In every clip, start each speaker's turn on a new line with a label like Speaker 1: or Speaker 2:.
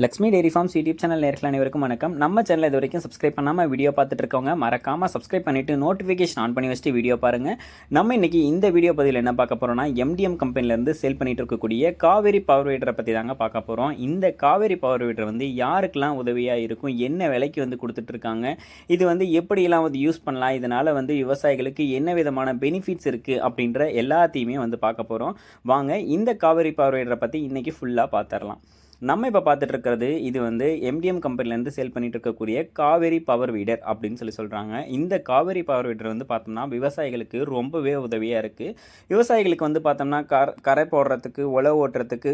Speaker 1: Lakshmi dairy farms YouTube channel நேயர்கள் அனைவருக்கும் வணக்கம். நம்ம சேனல் இது வரைக்கும் சப்ஸ்கிரைப் பண்ணாமல் வீடியோ பார்த்துட்டு இருக்கவங்க மறக்காமல் சப்ஸ்கிரைப் பண்ணிவிட்டு நோட்டிஃபிகேஷன் ஆன் பண்ணி வச்சுட்டு வீடியோ பாருங்கள். நம்ம இன்றைக்கி இந்த வீடியோ பதிவில் என்ன பார்க்க போகிறோம்னா, எம்டிஎம் கம்பெனிலேருந்து சேல் பண்ணிட்டு இருக்கக்கூடிய காவேரி பவர் வீடரை பற்றி தாங்க பார்க்க போகிறோம். இந்த காவேரி பவர் வீடர் வந்து யாருக்கெல்லாம் உதவியாக இருக்கும், என்ன விலைக்கு வந்து கொடுத்துட்ருக்காங்க, இது வந்து எப்படியெல்லாம் வந்து யூஸ் பண்ணலாம், இதனால் வந்து விவசாயிகளுக்கு என்ன விதமான பெனிஃபிட்ஸ் இருக்குது அப்படின்ற எல்லாத்தையுமே வந்து பார்க்க போகிறோம். வாங்க இந்த காவேரி பவர் வீடரை பற்றி இன்றைக்கி ஃபுல்லாக பார்த்துடலாம். நம்ம இப்போ பார்த்துட்டு இருக்கிறது இது வந்து எம்டிஎம் கம்பெனிலேருந்து சேல் பண்ணிட்டு இருக்கக்கூடிய காவேரி பவர் வீடர் அப்படின்னு சொல்கிறாங்க. இந்த காவேரி பவர் வீடர் வந்து பார்த்தோம்னா விவசாயிகளுக்கு ரொம்பவே உதவியாக இருக்குது. விவசாயிகளுக்கு வந்து பார்த்தோம்னா கரை போடுறதுக்கு, உழவு ஓட்டுறதுக்கு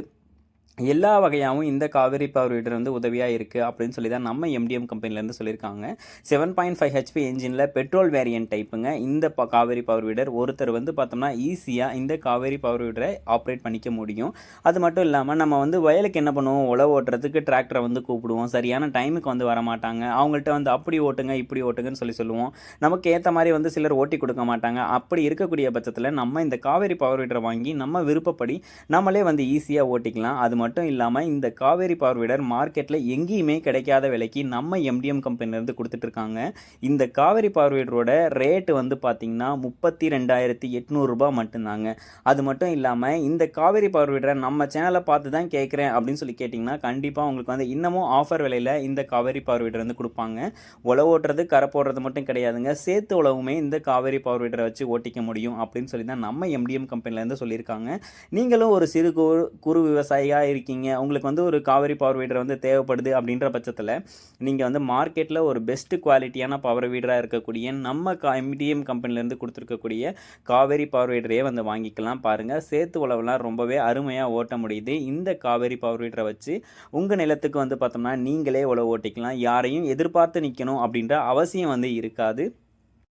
Speaker 1: எல்லா வகையாகவும் இந்த காவேரி பவர் வீடர் வந்து உதவியாக இருக்குது அப்படின்னு சொல்லி தான் நம்ம எம்டிஎம் கம்பெனிலேருந்து சொல்லியிருக்காங்க. 7.5 ஹெச்பி என்ஜினில் பெட்ரோல் வேரியன்ட் டைப்புங்க இந்த காவேரி பவர் வீடர். ஒருத்தர் வந்து பார்த்தோம்னா ஈஸியாக இந்த காவேரி பவர் வீடரை ஆப்ரேட் பண்ணிக்க முடியும். அது மட்டும் இல்லாமல் நம்ம வந்து வயலுக்கு என்ன பண்ணுவோம், உழவு ஓட்டுறதுக்கு டிராக்டரை வந்து கூப்பிடுவோம், சரியான டைமுக்கு வந்து வரமாட்டாங்க, அவங்கள்ட்ட வந்து அப்படி ஓட்டுங்க இப்படி ஓட்டுங்கன்னு சொல்லுவோம். நமக்கு ஏற்ற மாதிரி வந்து சிலர் ஓட்டி கொடுக்க மாட்டாங்க. அப்படி இருக்கக்கூடிய பட்சத்தில் நம்ம இந்த காவேரி பவர் வீடரை வாங்கி நம்ம விருப்பப்படி நம்மளே வந்து ஈஸியாக ஓட்டிக்கலாம். அது மட்டும் இல்லாமல் இந்த காவேரி பவர் வீடர் மார்க்கெட்டில் எங்கேயுமே கிடைக்காத விலைக்கு நம்ம எம்டிஎம் கம்பெனிலேருந்து கொடுத்துட்ருக்காங்க. இந்த காவேரி பவர் வீடரோட ரேட்டு வந்து பார்த்திங்கன்னா 32,800 ரூபாய் மட்டும்தாங்க. அது மட்டும் இல்லாமல் இந்த காவேரி பவர் வீடரை நம்ம சேனலை பார்த்து தான் கேட்குறேன் அப்படின்னு சொல்லி கேட்டிங்கன்னா கண்டிப்பாக உங்களுக்கு வந்து இன்னமும் ஆஃபர் விலையில் இந்த காவேரி பவர் வீடர் வந்து கொடுப்பாங்க. உழவு ஓட்டுறது, கரை போடுறது மட்டும் கிடையாதுங்க, சேர்த்து உழவுமே இந்த காவேரி பவர் வீடரை வச்சு ஓட்டிக்க முடியும் அப்படின்னு சொல்லி தான் நம்ம எம்டிஎம் கம்பெனிலேருந்து சொல்லியிருக்காங்க. நீங்களும் ஒரு சிறு குறு விவசாயியாக இருக்கீங்க, உங்களுக்கு வந்து ஒரு காவேரி பவர் வீடர் வந்து தேவைப்படுது அப்படின்ற பட்சத்தில் நீங்கள் வந்து மார்க்கெட்டில் ஒரு பெஸ்ட் குவாலிட்டியான பவர் வீடராக இருக்கக்கூடிய நம்ம எம்டிஎம் கம்பெனிலேருந்து கொடுத்துருக்கக்கூடிய காவேரி பவர் வீடரையே வந்து வாங்கிக்கலாம். பாருங்கள், சேத்து உழவுலாம் ரொம்பவே அருமையாக ஓட்ட முடியுது. இந்த காவேரி பவர் வீடரை வச்சு உங்கள் நிலத்துக்கு வந்து பார்த்தோம்னா நீங்களே உழவு ஓட்டிக்கலாம். யாரையும் எதிர்பார்த்து நிற்கணும் அப்படின்ற அவசியம் வந்து இருக்காது.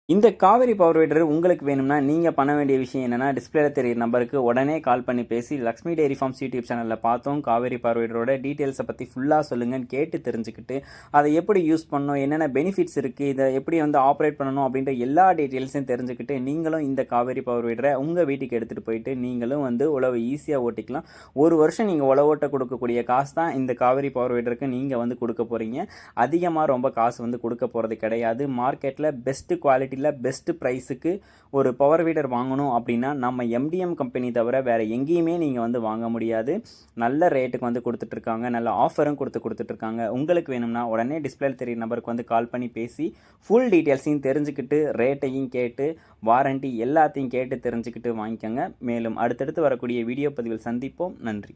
Speaker 1: இந்த காவேரி பவர் வீடர் உங்களுக்கு வேணும்னா நீங்கள் பண்ண வேண்டிய விஷயம் என்னென்னா, டிஸ்பிளேல தெரியிற நம்பருக்கு உடனே கால் பண்ணி பேசி லக்ஷ்மி டெய்ரி ஃபார்ம்ஸ் யூடியூப் சேனலில் பார்த்தோம் காவேரி பவர் வீடரோட டீட்டெயில்ஸை பற்றி ஃபுல்லாக சொல்லுங்கன்னு கேட்டு தெரிஞ்சுக்கிட்டு அதை எப்படி யூஸ் பண்ணணும், என்னென்ன பெனிஃபிட்ஸ் இருக்குது, இதை எப்படி வந்து ஆப்ரேட் பண்ணணும் அப்படின்ற எல்லா டீட்டெயில்ஸையும் தெரிஞ்சுக்கிட்டு நீங்களும் இந்த காவேரி பவர் வீடரை உங்கள் வீட்டுக்கு எடுத்துகிட்டு போயிட்டு நீங்களும் வந்து உழவு ஈஸியாக ஓட்டிக்கலாம். ஒரு வருஷம் நீங்கள் உழவு ஓட்ட கொடுக்கக்கூடிய காசு தான் இந்த காவேரி பவர் வீடருக்கு நீங்கள் வந்து கொடுக்க போகிறீங்க. அதிகமாக ரொம்ப காசு வந்து கொடுக்க போகிறது கிடையாது. மார்க்கெட்டில் பெஸ்ட்டு குவாலிட்டி பெஸ்ட் ப்ரைஸுக்கு ஒரு பவர் வீடர் வாங்கணும் அப்படின்னா நம்ம எம்டிஎம் கம்பெனி தவிர வேறு எங்கேயுமே நீங்கள் வந்து வாங்க முடியாது. நல்ல ரேட்டுக்கு வந்து கொடுத்துட்ருக்காங்க, நல்ல ஆஃபரும் கொடுத்துட்ருக்காங்க. உங்களுக்கு வேணும்னா உடனே டிஸ்பிளேல தெரியுற நம்பருக்கு வந்து கால் பண்ணி பேசி ஃபுல் டீட்டெயில்ஸையும் தெரிஞ்சுக்கிட்டு ரேட்டையும் கேட்டு வாரண்டி எல்லாத்தையும் கேட்டு தெரிஞ்சுக்கிட்டு வாங்கிக்கோங்க. மேலும் அடுத்தடுத்து வரக்கூடிய வீடியோ பதிவில் சந்திப்போம். நன்றி.